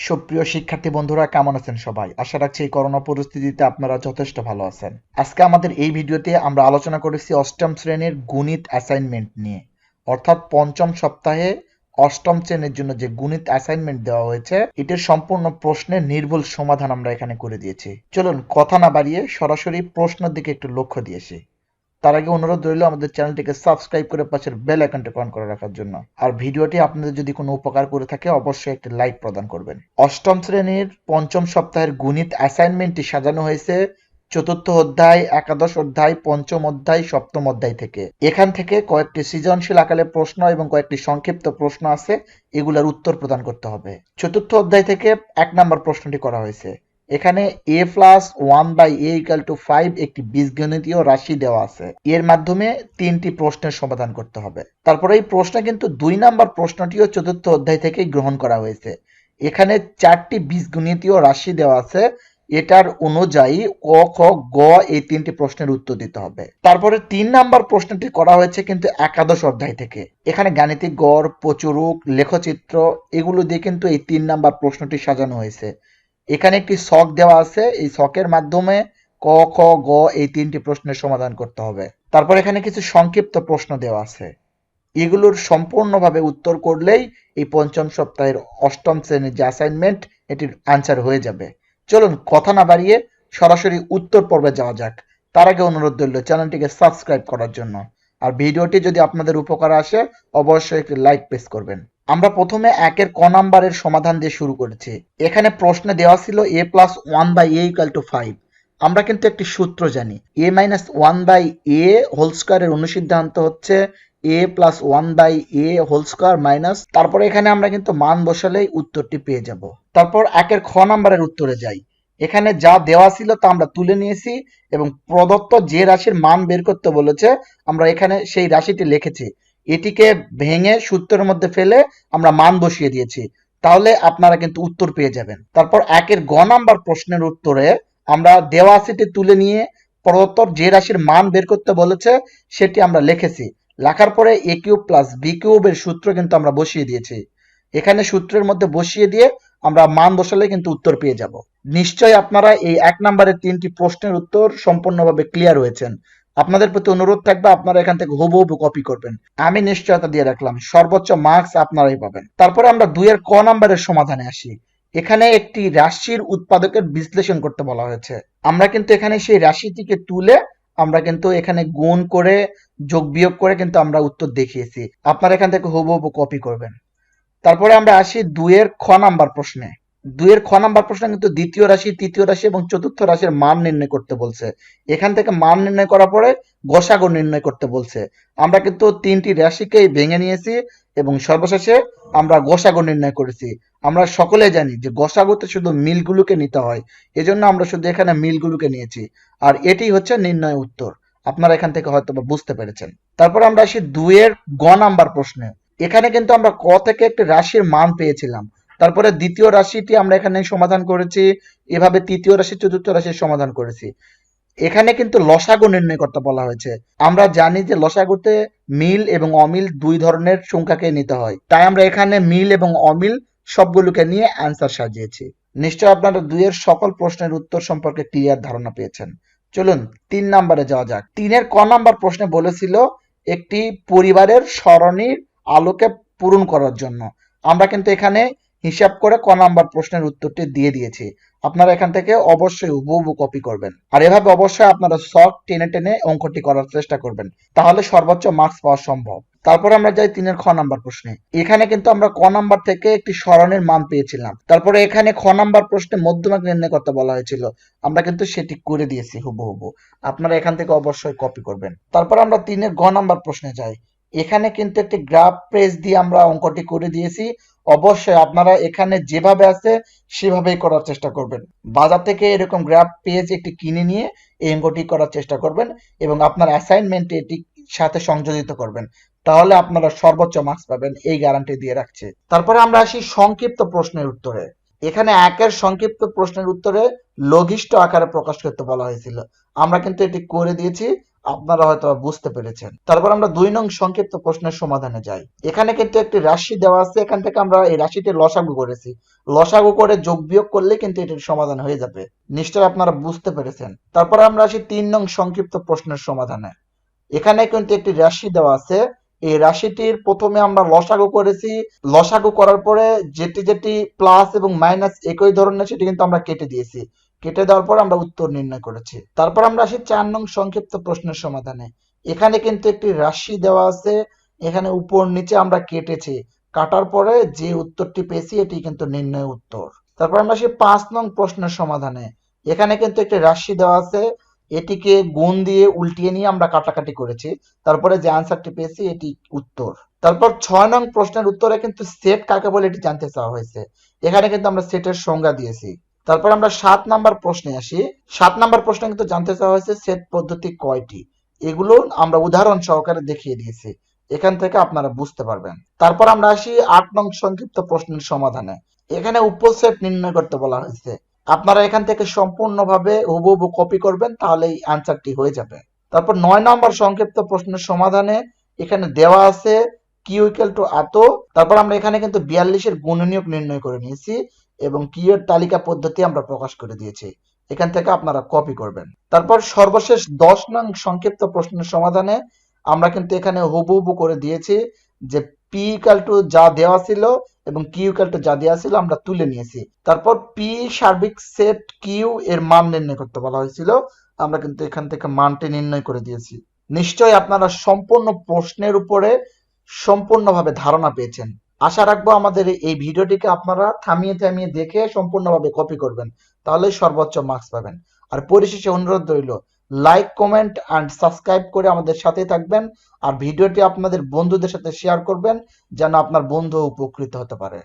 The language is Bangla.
সুপ্রিয় শিক্ষার্থী বন্ধুরা, কেমন আছেন সবাই? আশা রাখছি এই করোনা পরিস্থিতিতে আপনারা যথেষ্ট ভালো আছেন। আজকে আমাদের এই ভিডিওতে আমরা আলোচনা করেছি অষ্টম শ্রেণীর গণিত অ্যাসাইনমেন্ট নিয়ে। অর্থাৎ পঞ্চম সপ্তাহে অষ্টম শ্রেণীর জন্য যে গণিত অ্যাসাইনমেন্ট দেওয়া হয়েছে, এটির সম্পূর্ণ প্রশ্নের নির্ভুল সমাধান আমরা এখানে করে দিয়েছি। চলুন কথা না বাড়িয়ে সরাসরি প্রশ্নের দিকে একটু লক্ষ্য দিয়েছি। তার আগে অনুরোধ রইল আমাদের চ্যানেলটিকে সাবস্ক্রাইব করে পাশের বেল আইকনটি অন করে রাখার জন্য। আর ভিডিওটি আপনাদের যদি কোনো উপকার করে থাকে অবশ্যই একটি লাইক প্রদান করবেন। অষ্টম শ্রেণীর পঞ্চম সপ্তাহের গণিত অ্যাসাইনমেন্টটি সাজানো হয়েছে চতুর্থ অধ্যায়, একাদশ অধ্যায়, পঞ্চম অধ্যায়, সপ্তম অধ্যায় থেকে। এখান থেকে কয়েকটি সৃজনশীল আকারে প্রশ্ন এবং কয়েকটি সংক্ষিপ্ত প্রশ্ন আছে, এগুলার উত্তর প্রদান করতে হবে। চতুর্থ অধ্যায় থেকে 1 নম্বর প্রশ্নটি করা হয়েছে। এখানে a plus one by a equal to 5 একটি বীজগণিতীয় রাশি দেওয়া আছে। এর মাধ্যমে 3টি প্রশ্নের সমাধান করতে হবে। তারপরে এই প্রশ্নে কিন্তু 2 নাম্বার প্রশ্নটিও চতুর্থ অধ্যায় থেকেই গ্রহণ করা হয়েছে। এখানে 4টি বীজগণিতীয় রাশি দেওয়া আছে, এটার অনুযায়ী ক, খ, গ এই 3টি প্রশ্নের উত্তর দিতে হবে। তারপরে 3 নাম্বার প্রশ্নটি করা হয়েছে কিন্তু একাদশ অধ্যায় থেকে। এখানে গাণিতিক গড়, প্রচুরক, লেখচিত্র এগুলো দিয়ে কিন্তু এই 3 নাম্বার প্রশ্নটি সাজানো হয়েছে। এখানে একটি ছক দেওয়া আছে, এই ছকের মাধ্যমে ক, খ, গ এই 3টি প্রশ্নের সমাধান করতে হবে। তারপর এখানে কিছু সংক্ষিপ্ত প্রশ্ন দেওয়া আছে, এগুলোর সম্পূর্ণভাবে উত্তর করলেই এই পঞ্চম সপ্তাহের অষ্টম শ্রেণীর যে অ্যাসাইনমেন্ট এটির অ্যান্সার হয়ে যাবে। চলুন কথা না বাড়িয়ে সরাসরি উত্তর পর্বে যাওয়া যাক। তার আগে অনুরোধ রইল চ্যানেলটিকে সাবস্ক্রাইব করার জন্য। আর ভিডিওটি যদি আপনাদের উপকারে আসে অবশ্যই একটি লাইক প্রেস করবেন। আমরা প্রথমে একের ক নাম্বারের সমাধান দিয়ে শুরু করেছি। এখানে প্রশ্নে দেওয়া ছিল a plus one by a equal to 5। আমরা কিন্তু একটি সূত্র জানি, a minus one by a whole স্কোয়ারের অনুসিদ্ধান্ত হচ্ছে a plus one by a whole square minus, তারপরে এখানে আমরা কিন্তু মান বসালেই উত্তরটি পেয়ে যাব। তারপর একের খ নাম্বারের উত্তরে যাই। এখানে যা দেওয়া ছিল তা আমরা তুলে নিয়েছি এবং প্রদত্ত যে রাশির মান বের করতে বলেছে আমরা এখানে সেই রাশিটি লিখেছি। এটিকে ভেঙে সূত্রের মধ্যে ফেলে আমরা মান বসিয়ে দিয়েছি, তাহলে আপনারা কিন্তু উত্তর পেয়ে যাবেন। তারপর একের গ নাম্বার প্রশ্নের উত্তরে আমরা দেওয়া রাশিটি তুলে নিয়ে প্রদত্ত যে রাশির মান বের করতে বলেছে সেটি আমরা লিখেছি। লেখার পরে এ কিউব প্লাস বি কিউবের সূত্র কিন্তু আমরা বসিয়ে দিয়েছি। এখানে সূত্রের মধ্যে বসিয়ে দিয়ে আমরা মান বসালে কিন্তু উত্তর পেয়ে যাব। নিশ্চয়ই আপনারা এই 1 নম্বরের 3টি প্রশ্নের উত্তর সম্পূর্ণভাবে ক্লিয়ার হয়েছেন। আপনাদের প্রতি অনুরোধ থাকবে আপনারা এখান থেকে হুবহু কপি করবেন। আমি নিশ্চয়তা দিয়ে রাখলাম সর্বোচ্চ মার্কস আপনারাই পাবেন। তারপরে আমরা 2 এর ক নম্বরের সমাধানে আসি। এখানে একটি রাশির উৎপাদকের বিশ্লেষণ করতে বলা হয়েছে। আমরা কিন্তু এখানে সেই রাশিটিকে তুলে আমরা কিন্তু এখানে গুণ করে যোগ বিয়োগ করে কিন্তু আমরা উত্তর দেখিয়েছি। আপনারা এখান থেকে হুবহু কপি করবেন। তারপরে আমরা আসি 2 এর খ নাম্বার প্রশ্নে। 2 এর খ নাম্বার প্রশ্নে কিন্তু দ্বিতীয় রাশি, তৃতীয় রাশি এবং চতুর্থ রাশির মান নির্ণয় করতে বলছে। এখান থেকে মান নির্ণয় করার পরে গসাগু নির্ণয় করতে বলছে। আমরা কিন্তু 3টি রাশিকেই ভেঙে নিয়েছি এবং সর্বশেষে আমরা গসাগু নির্ণয় করেছি। আমরা সকলে জানি যে গসাগুতে শুধু মিলগুলোকে নিতে হয়, এজন্য আমরা শুধু এখানে মিলগুলোকে নিয়েছি। আর এটি হচ্ছে নির্ণয় উত্তর। আপনারা এখান থেকে হয়তো বুঝতে পেরেছেন। তারপর আমরা আসি 2 এর গ নাম্বার প্রশ্নে। এখানে কিন্তু আমরা ক থেকে একটি রাশির মান পেয়েছিলাম। তারপরে দ্বিতীয় রাশিটি আমরা এখানে সমাধান করেছি, এভাবে তৃতীয় রাশি, চতুর্থ রাশির সমাধান করেছি। এখানে কিন্তু লসাগু নির্ণয় করতে বলা হয়েছে। আমরা জানি যে লসাগুতে মিল এবং অমিল 2 ধরনের সংখ্যাকে নিতে হয়, তাই আমরা এখানে মিল এবং অমিল সবগুলোকে নিয়ে অ্যান্সার সাজিয়েছি। নিশ্চয় আপনারা 2 এর সকল প্রশ্নের উত্তর সম্পর্কে ক্লিয়ার ধারণা পেয়েছেন। চলুন 3 নম্বরে যাওয়া যাক। 3 এর ক নাম্বার প্রশ্নে বলেছিল একটি পরিবারের সরণির আলোকে পূরণ করার জন্য। আমরা কিন্তু এখানে হিসাব করে ক নাম্বার প্রশ্নের উত্তরটি দিয়ে দিয়েছি। আপনারা এখান থেকে অবশ্যই হুবহু কপি করবেন। আর এভাবে অবশ্যই আপনারা শখ টেনে টেনে অঙ্কটি করার চেষ্টা করবেন, তাহলে সর্বোচ্চ মার্কস পাওয়া সম্ভব। তারপর আমরা যাই 3 এর খ নাম্বার প্রশ্নে। এখানে কিন্তু আমরা ক নাম্বার থেকে একটি সরণের মান পেয়েছিলাম। তারপরে এখানে খ নাম্বার প্রশ্নে মধ্যমা নির্ণয় করতে বলা হয়েছিল, আমরা কিন্তু সেটি করে দিয়েছি হুবহু। আপনারা এখান থেকে অবশ্যই কপি করবেন। তারপর আমরা 3 এর গ নাম্বার প্রশ্নে যাই। এখানে কিন্তু একটি গ্রাফ পেজ দিয়ে আমরা অঙ্কটি করে দিয়েছি। অবশ্যই আপনারা এখানে যেভাবে আছে সেভাবেই করার চেষ্টা করবেন। বাজার থেকে এরকম গ্রাফ পেজ একটি কিনে নিয়ে এই অঙ্কটি করার চেষ্টা করবেন এবং আপনার অ্যাসাইনমেন্টে এটি সাথে সংযোজিত করবেন, তাহলে আপনারা সর্বোচ্চ মার্কস পাবেন, এই গ্যারান্টি দিয়ে রাখছি। তারপরে আমরা আসি সংক্ষিপ্ত প্রশ্নের উত্তরে। এখানে একের সংক্ষিপ্ত প্রশ্নের উত্তরে লঘিষ্ঠ আকারে প্রকাশ করতে বলা হয়েছিল। আমরা কিন্তু এটি করে দিয়েছি। আপনারা হয়তো বুঝতে পেরেছেন। তারপর আমরা 2 নং সংক্ষিপ্ত প্রশ্নের সমাধানে যাই। এখানে কিন্তু একটি রাশি দেওয়া আছে, এখান থেকে আমরা এই রাশিটি লসাগু করেছি। লসাগু করে যোগ বিয়োগ করলে কিন্তু এটির সমাধান হয়ে যাবে। নিশ্চয়ই আপনারা বুঝতে পেরেছেন। তারপর আমরা আসি 3 নং সংক্ষিপ্ত প্রশ্নের সমাধানে। এখানে কিন্তু একটি রাশি দেওয়া আছে, এই রাশিটির প্রথমে আমরা লসাগু করেছি। লসাগু করার পরে যেটি যেটি প্লাস এবং মাইনাস একই ধরনের সেটি কিন্তু আমরা কেটে দিয়েছি। কেটে দেওয়ার পর আমরা উত্তর নির্ণয় করেছি। তারপর আমরা আসি 4 নং সংক্ষিপ্ত প্রশ্নের সমাধানে। এখানে কিন্তু একটি রাশি দেওয়া আছে, এখানে উপর নিচে আমরা কেটেছি। কাটার পরে যে উত্তরটি পেয়েছি এটি কিন্তু নির্ণয় উত্তর। তারপর আমরা আসি 5 নং প্রশ্নের সমাধানে। এখানে কিন্তু একটি রাশি দেওয়া আছে, এটিকে গুণ দিয়ে উল্টিয়ে নিয়ে আমরা কাটাকাটি করেছি। তারপরে যে আনসারটি পেয়েছি এটি উত্তর। তারপর 6 নং প্রশ্নের উত্তরে কিন্তু সেট কাকে বলে এটি জানতে চাওয়া হয়েছে। এখানে কিন্তু আমরা সেটের সংজ্ঞা দিয়েছি। তারপর আমরা 7 নাম্বার প্রশ্নে আসি। 7 নাম্বার প্রশ্নে কিন্তু জানতে চাওয়া হয়েছে সেট পদ্ধতি কয়টি। এগুলো আমরা উদাহরণ সহকারে দেখিয়ে দিয়েছি। এখান থেকে আপনারা বুঝতে পারবেন। তারপর আমরা আসি 8 নং সংক্ষিপ্ত প্রশ্নের সমাধানে। এখানে উপসেট নির্ণয় করতে বলা হয়েছে। আপনারা এখান থেকে সম্পূর্ণভাবে হুবহু কপি করবেন, তাহলেই আনসারটি হয়ে যাবে। তারপর 9 নম্বর সংক্ষিপ্ত প্রশ্নের সমাধানে এখানে দেওয়া আছে কিউ ইকুয়াল টু এত। তারপর আমরা এখানে কিন্তু 42 এর গুণনীয়ক নির্ণয় করে নিয়েছি এবং কিউ এর তালিকা পদ্ধতি আমরা প্রকাশ করে দিয়েছি। এখান থেকে আপনারা কপি করবেন। তারপর সর্বশেষ 10 নং সংক্ষিপ্ত প্রশ্নের সমাধানে আমরা কিন্তু এখানে হুবহু করে দিয়েছি যে পি ইকুয়াল টু যা দেওয়া ছিল এবং কিউ ইকুয়াল টু যা দেওয়া ছিল আমরা তুলে নিয়েছি। তারপর পি সার্বিক সেট কিউ এর মান নির্ণয় করতে বলা হয়েছিল, আমরা কিন্তু এখান থেকে মানটি নির্ণয় করে দিয়েছি। নিশ্চয়ই আপনারা সম্পূর্ণ প্রশ্নের উপরে সম্পূর্ণভাবে ধারণা পেয়েছেন। আশা রাখবো আমাদের এই ভিডিওটিকে আপনারা থামিয়ে থামিয়ে দেখে সম্পূর্ণভাবে কপি করবেন, তাহলেই সর্বোচ্চ মার্কস পাবেন। আর পরিশেষে অনুরোধ রইল, লাইক কমেন্ট অ্যান্ড সাবস্ক্রাইব করে আমাদের সাথে থাকবেন আর ভিডিওটি আপনাদের বন্ধুদের সাথে শেয়ার করবেন যেন আপনার বন্ধু উপকৃত হতে পারে।